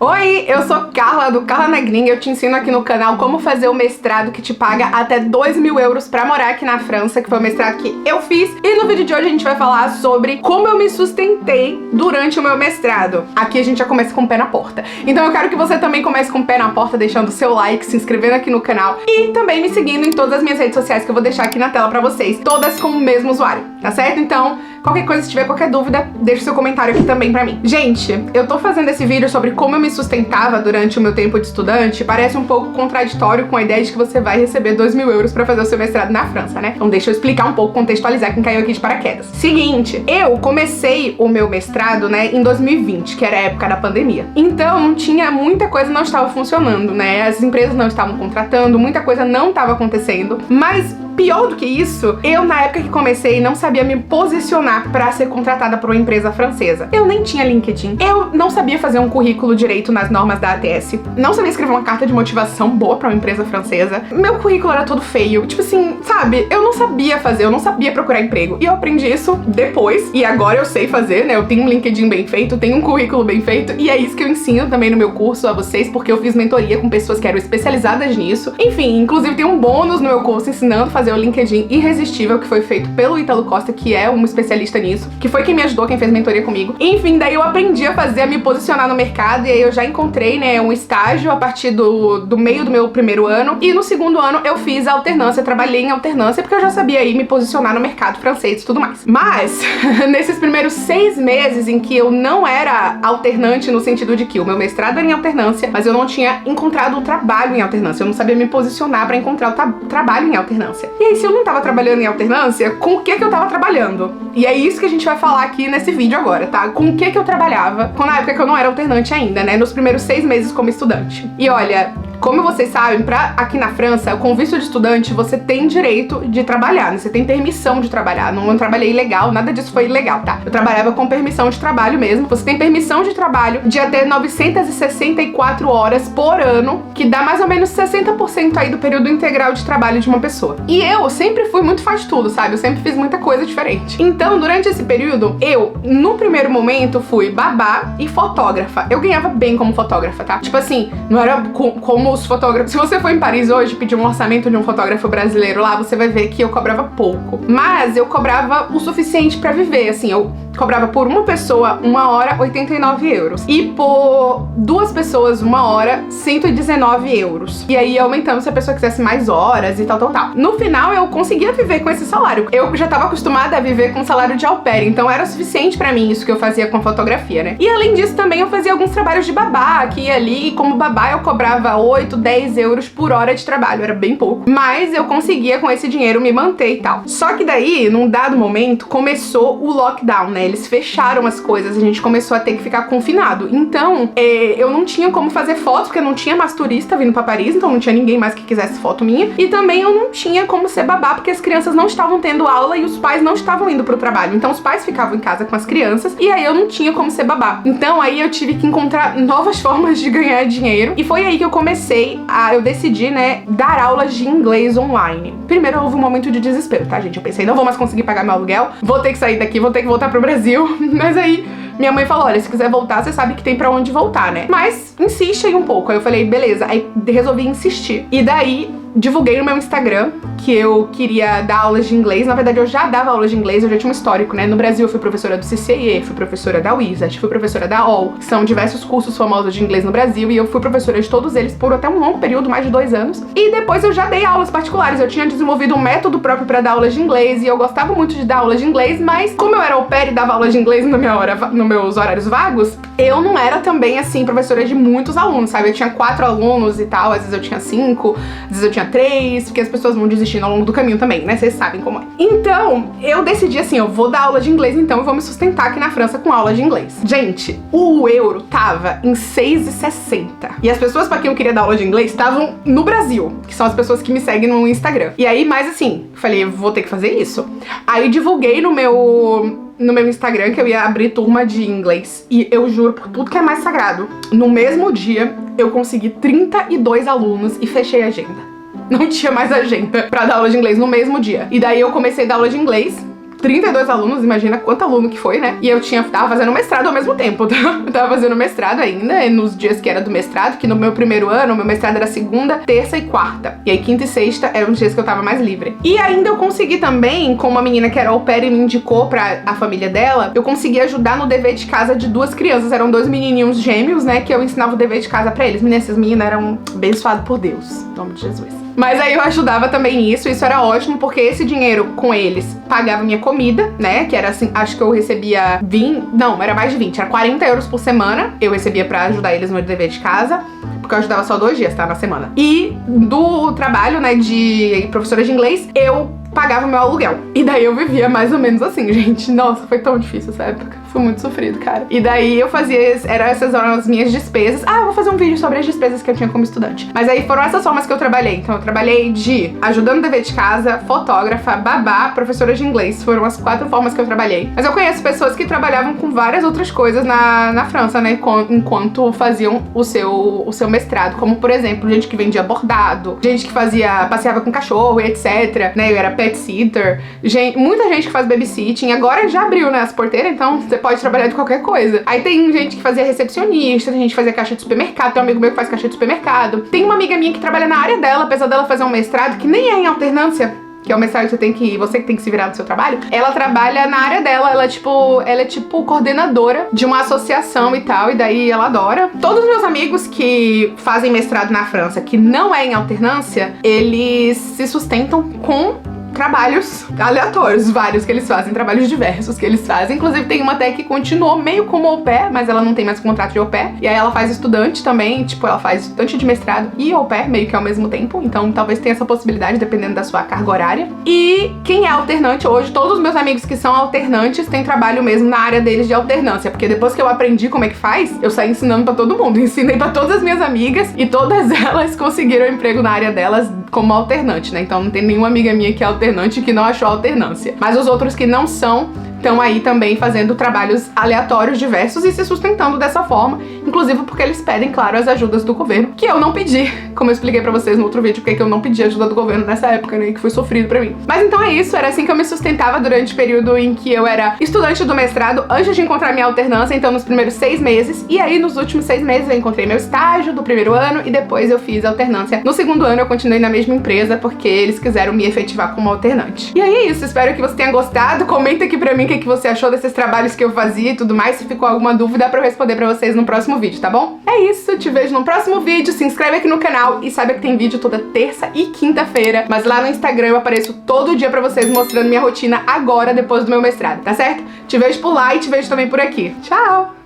Oi, eu sou Carla, do Carla na Gringa. Eu te ensino aqui no canal como fazer o mestrado que te paga até 2.000 euros pra morar aqui na França, que foi o mestrado que eu fiz. E no vídeo de hoje a gente vai falar sobre como eu me sustentei durante o meu mestrado. Aqui a gente já começa com o pé na porta. Então eu quero que você também comece com o pé na porta, deixando o seu like, se inscrevendo aqui no canal e também me seguindo em todas as minhas redes sociais que eu vou deixar aqui na tela pra vocês, todas com o mesmo usuário, tá certo? Então, qualquer coisa, se tiver qualquer dúvida, deixa o seu comentário aqui também pra mim. Gente, eu tô fazendo esse vídeo sobre como eu me sustentava durante o meu tempo de estudante. Parece um pouco contraditório com a ideia de que você vai receber 2.000 euros pra fazer o seu mestrado na França, né? Então deixa eu explicar um pouco, contextualizar quem caiu aqui de paraquedas. Seguinte, eu comecei o meu mestrado, né, em 2020, que era a época da pandemia. Então, tinha muita coisa não estava funcionando, né? As empresas não estavam contratando, muita coisa não estava acontecendo, mas pior do que isso, eu na época que comecei não sabia me posicionar pra ser contratada por uma empresa francesa. Eu nem tinha LinkedIn, eu não sabia fazer um currículo direito nas normas da ATS, não sabia escrever uma carta de motivação boa pra uma empresa francesa, meu currículo era todo feio, tipo assim, sabe? Eu não sabia fazer, eu não sabia procurar emprego, e eu aprendi isso depois, e agora eu sei fazer, né? Eu tenho um LinkedIn bem feito, tenho um currículo bem feito, e é isso que eu ensino também no meu curso a vocês, porque eu fiz mentoria com pessoas que eram especializadas nisso. Enfim, inclusive tem um bônus no meu curso ensinando a fazer o LinkedIn Irresistível, que foi feito pelo Ítalo Costa, que é um especialista nisso, que foi quem me ajudou, quem fez mentoria comigo. Enfim, daí eu aprendi a fazer, a me posicionar no mercado, e aí eu já encontrei, né, um estágio a partir do meio do meu primeiro ano, e no segundo ano eu fiz a alternância, trabalhei em alternância, porque eu já sabia aí me posicionar no mercado francês e tudo mais. Mas, nesses primeiros 6 meses em que eu não era alternante, no sentido de que o meu mestrado era em alternância, mas eu não tinha encontrado um trabalho em alternância, eu não sabia me posicionar pra encontrar o trabalho em alternância. E aí, se eu não tava trabalhando em alternância, com o que eu tava trabalhando? E é isso que a gente vai falar aqui nesse vídeo agora, tá? Com o que eu trabalhava na época que eu não era alternante ainda, né? Nos primeiros 6 meses como estudante. E olha, como vocês sabem, aqui na França, com visto de estudante, você tem direito de trabalhar, né? Você tem permissão de trabalhar. Não trabalhei ilegal, nada disso foi ilegal, tá? Eu trabalhava com permissão de trabalho mesmo. Você tem permissão de trabalho de até 964 horas por ano, que dá mais ou menos 60% aí do período integral de trabalho de uma pessoa. E eu sempre fui muito faz tudo, sabe? Eu sempre fiz muita coisa diferente. Então, durante esse período, eu, no primeiro momento, fui babá e fotógrafa. Eu ganhava bem como fotógrafa, tá? Tipo assim, não era como os fotógrafos. Se você for em Paris hoje pedir um orçamento de um fotógrafo brasileiro lá, você vai ver que eu cobrava pouco. Mas eu cobrava o suficiente pra viver, assim, eu cobrava por uma pessoa 1 hora 89 euros. E por 2 pessoas 1 hora 119 euros. E aí aumentando se a pessoa quisesse mais horas e tal. No final eu conseguia viver com esse salário. Eu já tava acostumada a viver com salário de au pair, então era suficiente pra mim isso que eu fazia com fotografia, né? E além disso também eu fazia alguns trabalhos de babá aqui e ali, e como babá eu cobrava 8, 10 euros por hora de trabalho, era bem pouco. Mas eu conseguia com esse dinheiro me manter e tal. Só que daí, num dado momento, começou o lockdown, né? Eles fecharam as coisas, a gente começou a ter que ficar confinado. Então, eu não tinha como fazer fotos, porque não tinha mais turista vindo pra Paris, então não tinha ninguém mais que quisesse foto minha. E também eu não tinha como ser babá, porque as crianças não estavam tendo aula e os pais não estavam indo pro trabalho. Então os pais ficavam em casa com as crianças, e aí eu não tinha como ser babá. Então aí eu tive que encontrar novas formas de ganhar dinheiro, e foi aí que eu decidi, né, dar aulas de inglês online. Primeiro houve um momento de desespero, tá, gente? Eu pensei, não vou mais conseguir pagar meu aluguel, vou ter que sair daqui, vou ter que voltar pro Brasil. Mas aí minha mãe falou, olha, se quiser voltar, você sabe que tem pra onde voltar, né? Mas insiste aí um pouco. Aí eu falei, beleza. Aí resolvi insistir. E daí divulguei no meu Instagram que eu queria dar aulas de inglês. Na verdade, eu já dava aulas de inglês, eu já tinha um histórico, né? No Brasil, eu fui professora do CCIE, fui professora da Wizard, fui professora da OL, que são diversos cursos famosos de inglês no Brasil, e eu fui professora de todos eles por até um longo período, mais de 2 anos. E depois eu já dei aulas particulares, eu tinha desenvolvido um método próprio pra dar aulas de inglês, e eu gostava muito de dar aulas de inglês, mas como eu era au pair e dava aulas de inglês nos meus horários vagos, eu não era também, assim, professora de muitos alunos, sabe? Eu tinha 4 alunos e tal, às vezes eu tinha 5, às vezes eu tinha 3, porque as pessoas vão desistindo ao longo do caminho também, né? Vocês sabem como é. Então, eu decidi assim, eu vou dar aula de inglês, então eu vou me sustentar aqui na França com aula de inglês. Gente, o euro tava em 6,60. E as pessoas pra quem eu queria dar aula de inglês estavam no Brasil, que são as pessoas que me seguem no Instagram. E aí, mais assim, falei, vou ter que fazer isso. Aí divulguei no meu Instagram que eu ia abrir turma de inglês. E eu juro por tudo que é mais sagrado, no mesmo dia eu consegui 32 alunos e fechei a agenda. Não tinha mais agenda pra dar aula de inglês no mesmo dia. E daí eu comecei a dar aula de inglês, 32 alunos, imagina quanto aluno que foi, né? E eu tava fazendo mestrado ao mesmo tempo, tá? Eu tava fazendo mestrado ainda, nos dias que era do mestrado, que no meu primeiro ano, o meu mestrado era segunda, terça e quarta. E aí quinta e sexta eram os dias que eu tava mais livre. E ainda eu consegui também, com uma menina que era au pair e me indicou pra a família dela, eu consegui ajudar no dever de casa de 2 crianças. Eram 2 menininhos gêmeos, né? Que eu ensinava o dever de casa pra eles. Meninas, essas meninas eram abençoadas por Deus. Em nome de Jesus. Mas aí eu ajudava também nisso, isso era ótimo, porque esse dinheiro com eles pagava minha comida, né? Que era assim, acho que eu recebia 20, não, era mais de 20, era 40 euros por semana. Eu recebia pra ajudar eles no dever de casa, porque eu ajudava só 2 dias, tá? Na semana. E do trabalho, né, de professora de inglês, eu pagava o meu aluguel. E daí eu vivia mais ou menos assim, gente. Nossa, foi tão difícil essa época. Foi muito sofrido, cara. E daí eu fazia, essas eram as minhas despesas. Ah, eu vou fazer um vídeo sobre as despesas que eu tinha como estudante. Mas aí foram essas formas que eu trabalhei. Então eu trabalhei de ajudando no dever de casa, fotógrafa, babá, professora de inglês. Foram as 4 formas que eu trabalhei. Mas eu conheço pessoas que trabalhavam com várias outras coisas na França, né? Enquanto faziam o seu mestrado. Como, por exemplo, gente que vendia bordado, gente que passeava com cachorro e etc. Né? Eu era pet sitter. Muita gente que faz babysitting. Agora já abriu, né, as porteiras, então você pode trabalhar de qualquer coisa. Aí tem gente que fazia recepcionista, tem gente que fazia caixa de supermercado, tem um amigo meu que faz caixa de supermercado. Tem uma amiga minha que trabalha na área dela, apesar dela fazer um mestrado que nem é em alternância, que é o mestrado que você que tem que se virar no seu trabalho. Ela trabalha na área dela, ela é tipo coordenadora de uma associação e tal, e daí ela adora. Todos os meus amigos que fazem mestrado na França, que não é em alternância, eles se sustentam com trabalhos aleatórios, vários que eles fazem, trabalhos diversos que eles fazem. Inclusive tem uma até que continuou meio como au pair, mas ela não tem mais contrato de au pair. E aí ela faz estudante também, tipo, ela faz estudante de mestrado e au pair, meio que ao mesmo tempo. Então talvez tenha essa possibilidade, dependendo da sua carga horária. E quem é alternante hoje, todos os meus amigos que são alternantes têm trabalho mesmo na área deles de alternância, porque depois que eu aprendi como é que faz, eu saí ensinando pra todo mundo. Ensinei pra todas as minhas amigas e todas elas conseguiram emprego na área delas como alternante, né? Então não tem nenhuma amiga minha que é alternante que não achou alternância. Mas os outros que não são, estão aí também fazendo trabalhos aleatórios diversos e se sustentando dessa forma, inclusive porque eles pedem, claro, as ajudas do governo, que eu não pedi, como eu expliquei pra vocês no outro vídeo, porque eu não pedi ajuda do governo nessa época, né, que foi sofrido pra mim. Mas então é isso, era assim que eu me sustentava durante o período em que eu era estudante do mestrado, antes de encontrar minha alternância, então nos primeiros 6 meses, e aí nos últimos 6 meses eu encontrei meu estágio do primeiro ano e depois eu fiz alternância. No segundo ano eu continuei na mesma empresa, porque eles quiseram me efetivar como alternante. E aí é isso, espero que você tenha gostado, comenta aqui pra mim o que você achou desses trabalhos que eu fazia e tudo mais. Se ficou alguma dúvida, pra eu responder pra vocês no próximo vídeo, tá bom? É isso, te vejo no próximo vídeo. Se inscreve aqui no canal e saiba que tem vídeo toda terça e quinta-feira. Mas lá no Instagram eu apareço todo dia pra vocês mostrando minha rotina agora, depois do meu mestrado, tá certo? Te vejo por lá e te vejo também por aqui. Tchau!